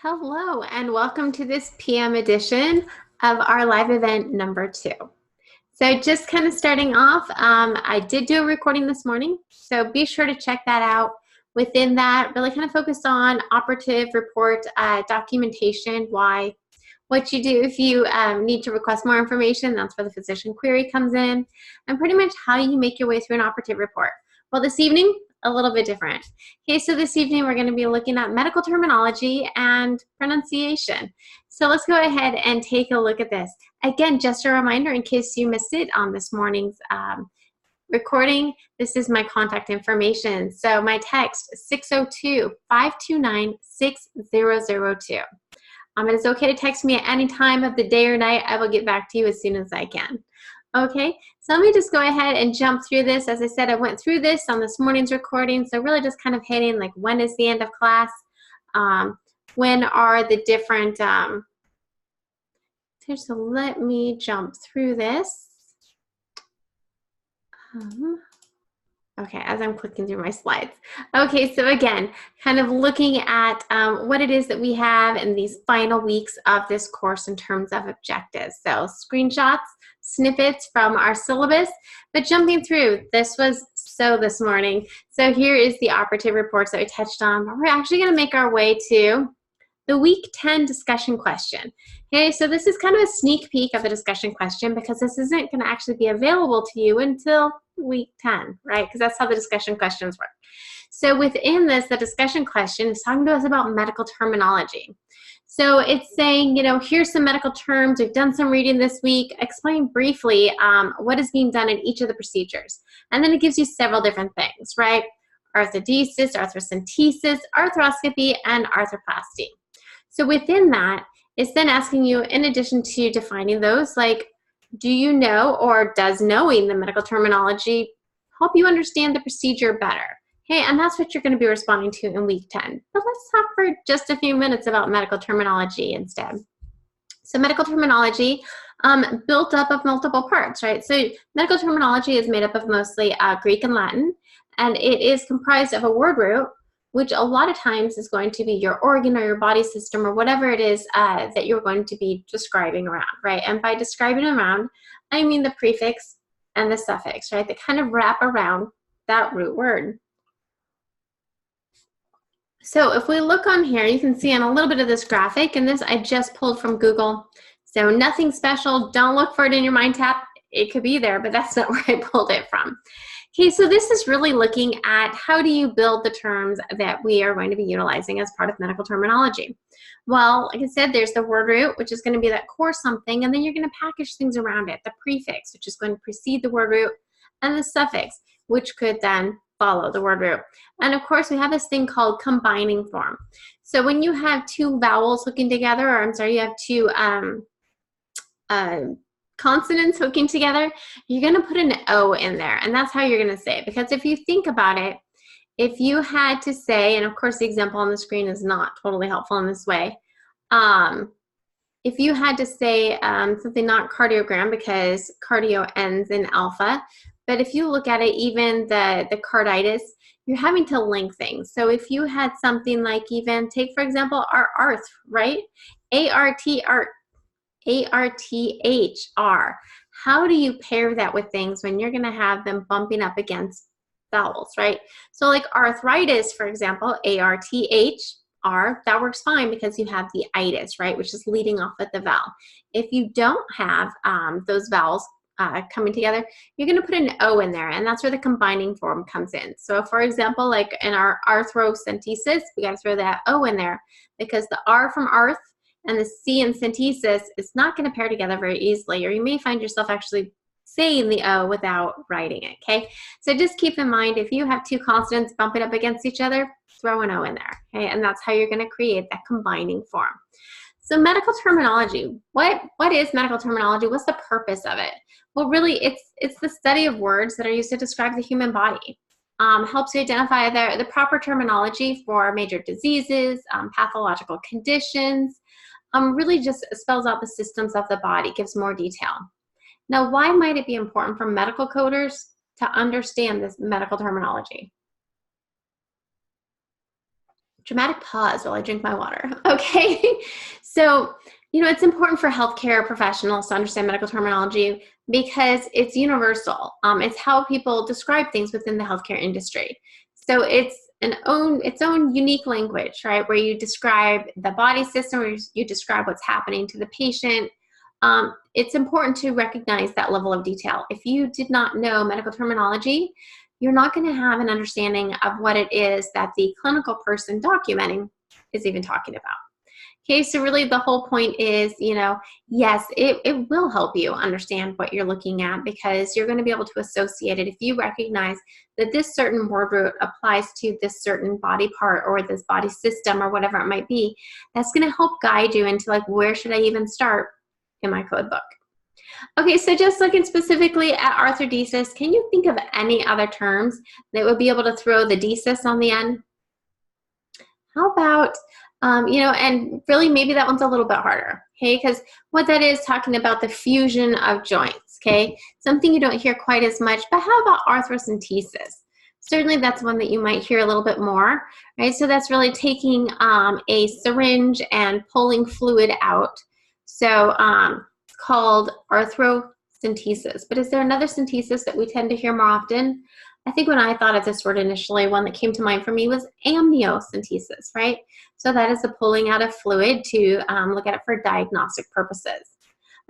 Hello, and welcome to this PM edition of our live event number 2. So just kind of starting off, I did do a recording this morning, so be sure to check that out. Within that, really kind of focused on operative report documentation, what you do if you need to request more information. That's where the physician query comes in, and pretty much how you make your way through an operative report. Well, this evening, a little bit different. Okay, so this evening we're going to be looking at medical terminology and pronunciation. So let's go ahead and take a look at this. Again, just a reminder in case you missed it on this morning's recording, this is my contact information. So my text, 602-529-6002. It is okay to text me at any time of the day or night. I will get back to you as soon as I can. Okay, so let me just go ahead and jump through this. As I said, I went through this on this morning's recording, so really just kind of hitting like when is the end of class, when are the different, so let me jump through this. Okay, as I'm clicking through my slides. Okay, so again, kind of looking at what it is that we have in these final weeks of this course in terms of objectives. So screenshots, snippets from our syllabus, but jumping through, this was this morning. So here is the operative reports that we touched on. We're actually going to make our way to the week 10 discussion question. Okay, so this is kind of a sneak peek of the discussion question because this isn't going to actually be available to you until week 10, right? Because that's how the discussion questions work. So within this, the discussion question is talking to us about medical terminology. So it's saying, you know, here's some medical terms. We've done some reading this week. Explain briefly what is being done in each of the procedures. And then it gives you several different things, right? Arthrodesis, arthrocentesis, arthroscopy, and arthroplasty. So within that, it's then asking you, in addition to defining those, like, do you know or does knowing the medical terminology help you understand the procedure better? Okay, and that's what you're going to be responding to in week 10. But let's talk for just a few minutes about medical terminology instead. So medical terminology built up of multiple parts, right? So medical terminology is made up of mostly Greek and Latin, and it is comprised of a word root, which a lot of times is going to be your organ or your body system or whatever it is that you're going to be describing around, right? And by describing around, I mean the prefix and the suffix, right? That kind of wrap around that root word. So if we look on here, you can see on a little bit of this graphic, and this I just pulled from Google. So nothing special, don't look for it in your MindTap. It could be there, but that's not where I pulled it from. Okay, so this is really looking at how do you build the terms that we are going to be utilizing as part of medical terminology. Well, like I said, there's the word root, which is going to be that core something, and then you're going to package things around it. The prefix, which is going to precede the word root, and the suffix, which could then follow the word root. And of course, we have this thing called combining form. So when you have two vowels hooking together, or I'm sorry, you have two consonants hooking together, you're going to put an O in there, and that's how you're going to say it. Because if you think about it, if you had to say, and of course the example on the screen is not totally helpful in this way, if you had to say something not cardiogram because cardio ends in alpha, but if you look at it, even the carditis, you're having to link things. So if you had something like even, take for example, our arth, right? A-R-T, art. A-R-T-H-R. How do you pair that with things when you're going to have them bumping up against vowels, right? So like arthritis, for example, A-R-T-H-R, that works fine because you have the itis, right, which is leading off with the vowel. If you don't have those vowels coming together, you're going to put an O in there, and that's where the combining form comes in. So for example, like in our arthrocentesis, we got to throw that O in there because the R from arth and the C in centesis is not going to pair together very easily, or you may find yourself actually saying the O without writing it, okay? So just keep in mind, if you have two consonants bumping up against each other, throw an O in there, okay? And that's how you're going to create that combining form. So medical terminology, what is medical terminology? What's the purpose of it? Well, really, it's the study of words that are used to describe the human body. Helps you identify the proper terminology for major diseases, pathological conditions, really just spells out the systems of the body, gives more detail. Now, why might it be important for medical coders to understand this medical terminology? Dramatic pause while I drink my water. Okay. So, it's important for healthcare professionals to understand medical terminology because it's universal. It's how people describe things within the healthcare industry. So it's its own unique language, right? Where you describe the body system, where you describe what's happening to the patient. It's important to recognize that level of detail. If you did not know medical terminology, you're not going to have an understanding of what it is that the clinical person documenting is even talking about. Okay, so really the whole point is, yes, it will help you understand what you're looking at because you're going to be able to associate it. If you recognize that this certain word root applies to this certain body part or this body system or whatever it might be, that's going to help guide you into like, where should I even start in my code book? Okay, so just looking specifically at arthrodesis, can you think of any other terms that would be able to throw the desis on the end? How about, and really maybe that one's a little bit harder, okay? Because what that is talking about the fusion of joints, okay? Something you don't hear quite as much, but how about arthrocentesis? Certainly that's one that you might hear a little bit more, right? So that's really taking a syringe and pulling fluid out. So it's called arthrocentesis. But is there another synthesis that we tend to hear more often? I think when I thought of this word initially, one that came to mind for me was amniocentesis, right? So that is the pulling out of fluid to look at it for diagnostic purposes.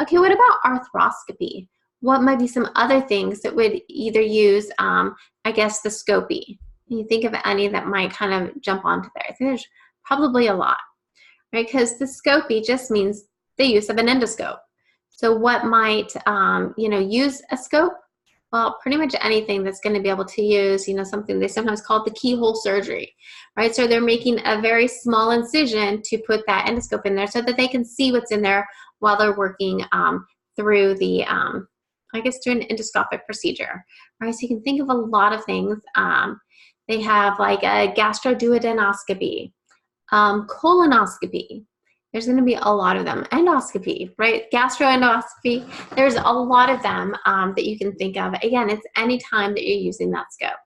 Okay, what about arthroscopy? What might be some other things that would either use, I guess, the scopy? Can you think of any that might kind of jump onto there? I think there's probably a lot, right? Because the scopy just means the use of an endoscope. So what might, use a scope? Well, pretty much anything that's going to be able to use, something they sometimes call it the keyhole surgery, right? So they're making a very small incision to put that endoscope in there so that they can see what's in there while they're working through the, through an endoscopic procedure, right? So you can think of a lot of things. They have like a gastroduodenoscopy, colonoscopy. There's going to be a lot of them. Endoscopy, right? Gastroendoscopy. There's a lot of them that you can think of. Again, it's any time that you're using that scope.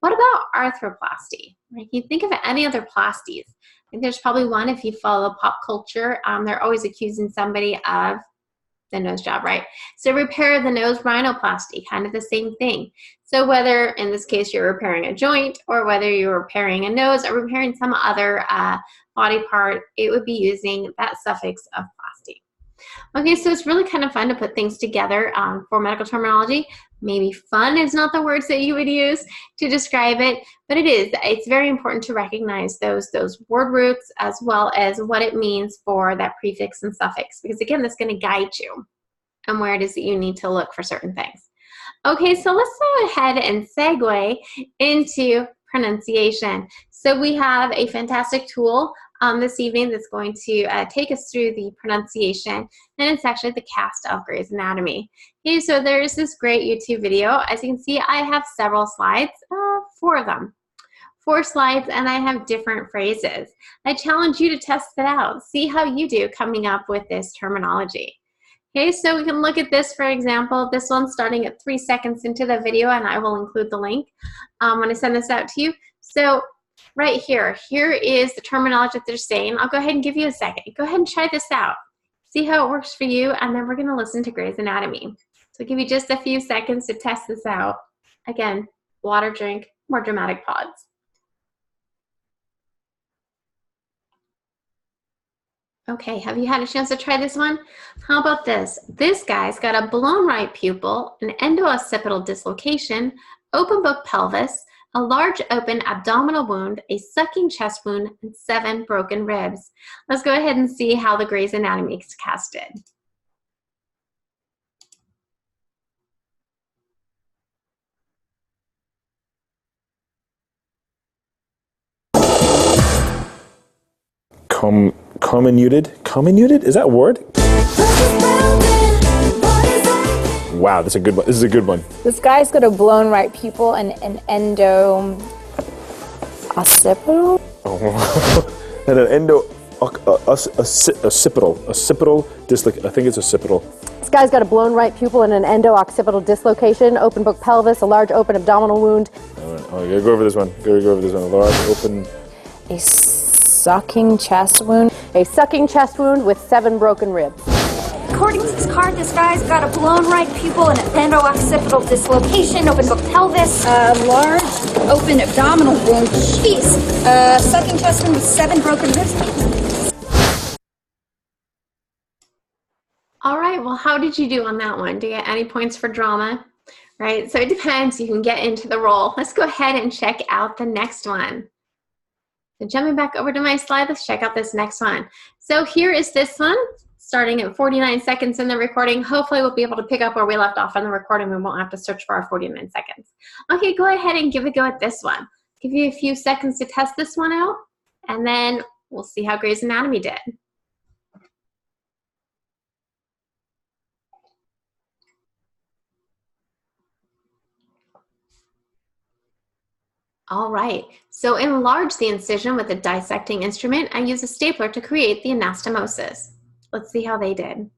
What about arthroplasty? Right? Can you think of any other plasties? I think there's probably one if you follow pop culture. They're always accusing somebody of the nose job, right? So repair of the nose, rhinoplasty, kind of the same thing. So whether in this case you're repairing a joint or whether you're repairing a nose or repairing some other body part, it would be using that suffix of plasty. Okay, so it's really kind of fun to put things together for medical terminology. Maybe fun is not the words that you would use to describe it, but it is. It's very important to recognize those word roots as well as what it means for that prefix and suffix, because again, that's going to guide you on where it is that you need to look for certain things. Okay, so let's go ahead and segue into pronunciation. So we have a fantastic tool this evening that's going to take us through the pronunciation, and it's actually the cast of Grey's Anatomy. Okay, so there's this great YouTube video. As you can see, I have several slides, 4 of them. 4 slides, and I have different phrases. I challenge you to test it out. See how you do coming up with this terminology. Okay, so we can look at this, for example. This one's starting at 3 seconds into the video, and I will include the link when I send this out to you. So right here is the terminology that they're saying. I'll go ahead and give you a second. Go ahead and try this out. See how it works for you, and then we're going to listen to Grey's Anatomy. So I'll give you just a few seconds to test this out. Again, water drink, more dramatic pause. Okay, have you had a chance to try this one? How about this? This guy's got a blown right pupil, an endo-occipital dislocation, open book pelvis, a large open abdominal wound, a sucking chest wound, and 7 broken ribs. Let's go ahead and see how the Grey's Anatomy is casted. Comminuted? Is that a word? Wow, that's a good one. This is a good one. This guy's got a blown right pupil and an endo-occipital. Oh, and an occipital I think it's occipital. This guy's got a blown right pupil and an endo-occipital dislocation, open book pelvis, a large open abdominal wound. All right. Oh, you gotta go over this one. A large open. A sucking chest wound. A sucking chest wound with 7 broken ribs. According to this card, this guy's got a blown right pupil and an endo-occipital dislocation, open book pelvis, large open abdominal wound. Jeez. Sucking chest wound with 7 broken ribs. All right, well, how did you do on that one? Do you get any points for drama? Right, so it depends. You can get into the role. Let's go ahead and check out the next one. So jumping back over to my slide, let's check out this next one. So here is this one, starting at 49 seconds in the recording. Hopefully we'll be able to pick up where we left off on the recording. We won't have to search for our 49 seconds. Okay, go ahead and give a go at this one. Give you a few seconds to test this one out, and then we'll see how Grey's Anatomy did. All right, so enlarge the incision with a dissecting instrument and use a stapler to create the anastomosis. Let's see how they did.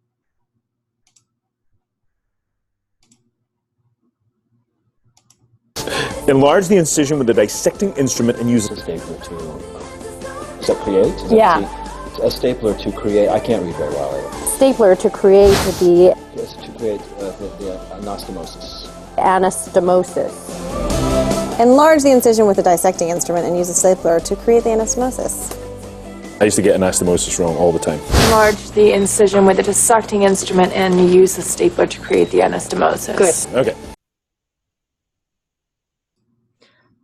Enlarge the incision with a dissecting instrument and use A stapler to, does that create? Is that Yeah. a stapler to create, I can't read very well. Stapler to create the Yes, to create the anastomosis. anastomosis. Enlarge the incision with a dissecting instrument and use a stapler to create the anastomosis. I used to get anastomosis wrong all the time. Enlarge the incision with a dissecting instrument and use a stapler to create the anastomosis. Good. Okay.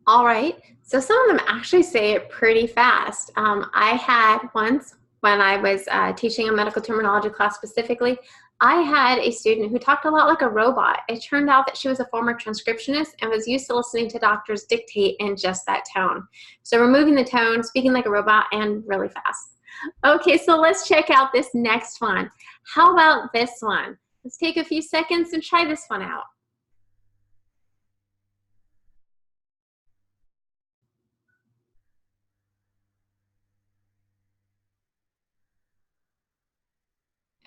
All right, so some of them actually say it pretty fast. I had once, when I was teaching a medical terminology class specifically, I had a student who talked a lot like a robot. It turned out that she was a former transcriptionist and was used to listening to doctors dictate in just that tone. So removing the tone, speaking like a robot, and really fast. Okay, so let's check out this next one. How about this one? Let's take a few seconds and try this one out.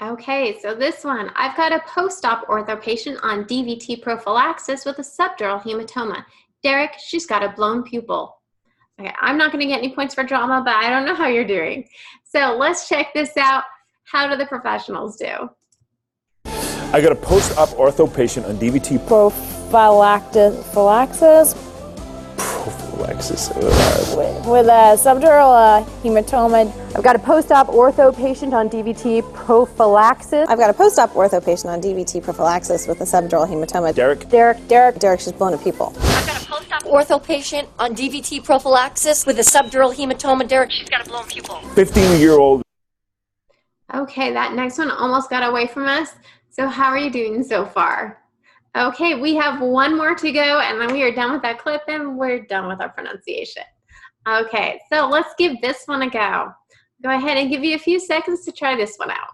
Okay, so this one, I've got a post-op ortho patient on DVT prophylaxis with a subdural hematoma. Derek, she's got a blown pupil. Okay, I'm not gonna get any points for drama, but I don't know how you're doing. So let's check this out. How do the professionals do? I got a post-op ortho patient on DVT Prophylaxis prophylaxis. with a subdural hematoma. I've got a post-op ortho patient on DVT prophylaxis. I've got a post-op ortho patient on DVT prophylaxis with a subdural hematoma. Derek? Derek, she's blown a pupil. I've got a post-op ortho patient on DVT prophylaxis with a subdural hematoma. Derek, she's got a blown pupil. 15-year-old. Okay, that next one almost got away from us. So how are you doing so far? Okay, we have one more to go, and then we are done with that clip, and we're done with our pronunciation. Okay, so let's give this one a go. Go ahead and give you a few seconds to try this one out.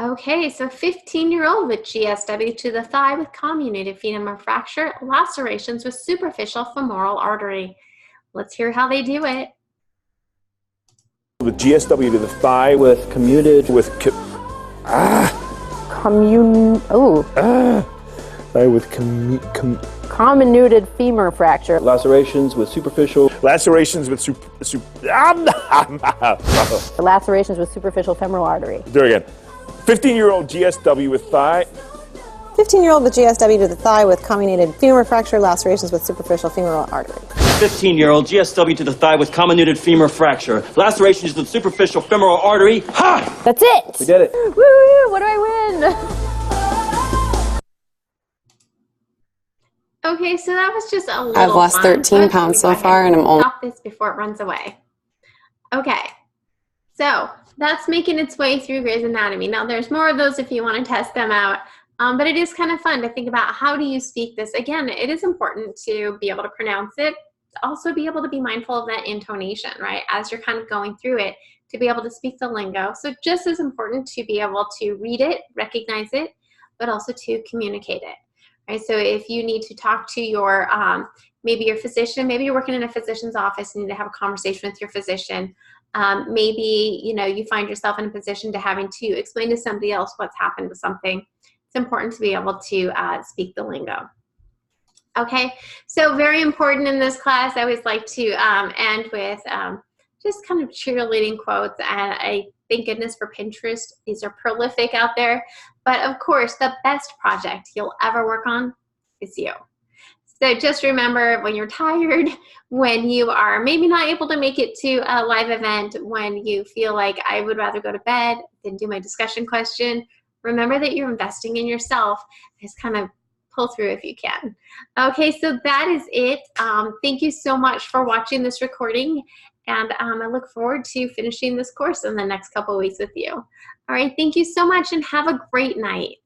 Okay, so 15-year-old with GSW to the thigh with comminuted femur fracture, lacerations with superficial femoral artery. Let's hear how they do it. With GSW to the thigh With commuted, with thigh with Comminuted femur fracture. lacerations with superficial, lacerations with Lacerations with superficial femoral artery. There again. 15-year-old GSW with thigh. 15-year-old with GSW to the thigh with comminuted femur fracture, lacerations with superficial femoral artery. 15-year-old GSW to the thigh with comminuted femur fracture, lacerations to the superficial femoral artery. Ha! That's it! we did it. Woo! What do I win? Okay, so that was just a little I've lost fun. 13 Let's pounds go so ahead far, and I'm only... Stop this before it runs away. Okay, so that's making its way through Grey's Anatomy. Now, there's more of those if you want to test them out, but it is kind of fun to think about how do you speak this. Again, it is important to be able to pronounce it, to also be able to be mindful of that intonation, right, as you're kind of going through it, to be able to speak the lingo. So just as important to be able to read it, recognize it, but also to communicate it, Right? So if you need to talk to your, maybe your physician, maybe you're working in a physician's office and you need to have a conversation with your physician. Maybe, you know, you find yourself in a position to having to explain to somebody else what's happened with something. It's important to be able to speak the lingo. Okay, so very important in this class. I always like to end with just kind of cheerleading quotes. And thank goodness for Pinterest. These are prolific out there. But of course, the best project you'll ever work on is you. So just remember, when you're tired, when you are maybe not able to make it to a live event, when you feel like I would rather go to bed than do my discussion question, remember that you're investing in yourself. Just kind of pull through if you can. Okay, so that is it. Thank you so much for watching this recording, and I look forward to finishing this course in the next couple of weeks with you. All right, thank you so much and have a great night.